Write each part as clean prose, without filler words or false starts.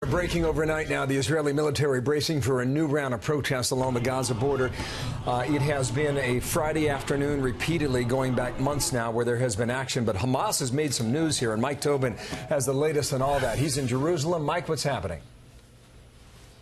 Breaking overnight now, the Israeli military bracing for a new round of protests along the Gaza border. It has been a Friday afternoon repeatedly going back months now where there has been action, but Hamas has made some news here, and Mike Tobin has the latest on all that. He's in Jerusalem. Mike, what's happening?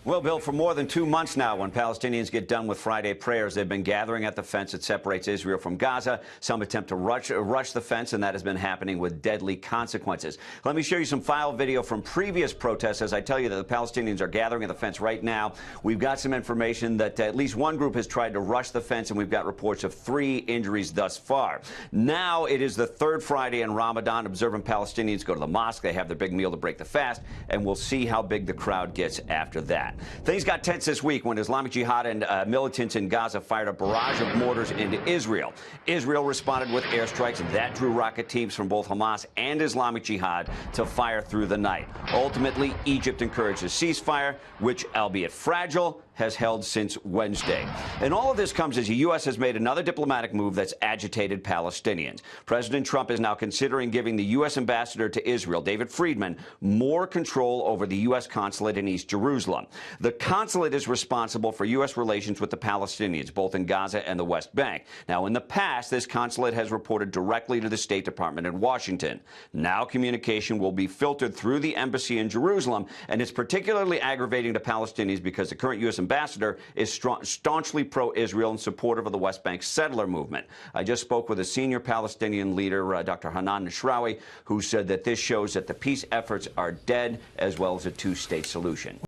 Well, Bill, for more than 2 months now, when Palestinians get done with Friday prayers, they've been gathering at the fence that separates Israel from Gaza. Some attempt to rush the fence, and that has been happening with deadly consequences. Let me show you some file video from previous protests as I tell you that the Palestinians are gathering at the fence right now. We've got some information that at least one group has tried to rush the fence, and we've got reports of 3 injuries thus far. Now it is the third Friday in Ramadan. Observant Palestinians go to the mosque. They have their big meal to break the fast, and we'll see how big the crowd gets after that. Things got tense this week when Islamic Jihad and militants in Gaza fired a barrage of mortars into Israel. Israel responded with airstrikes that drew rocket teams from both Hamas and Islamic Jihad to fire through the night. Ultimately, Egypt encouraged a ceasefire, which, albeit fragile, has held since Wednesday. And all of this comes as the U.S. has made another diplomatic move that's agitated Palestinians. President Trump is now considering giving the U.S. ambassador to Israel, David Friedman, more control over the U.S. consulate in East Jerusalem. The consulate is responsible for U.S. relations with the Palestinians, both in Gaza and the West Bank. Now, in the past, this consulate has reported directly to the State Department in Washington. Now, communication will be filtered through the embassy in Jerusalem, and it's particularly aggravating to Palestinians because the current U.S. ambassador is staunchly pro-Israel and supportive of the West Bank settler movement. I just spoke with a senior Palestinian leader, Dr. Hanan Nashrawi, who said that this shows that the peace efforts are dead, as well as a two-state solution.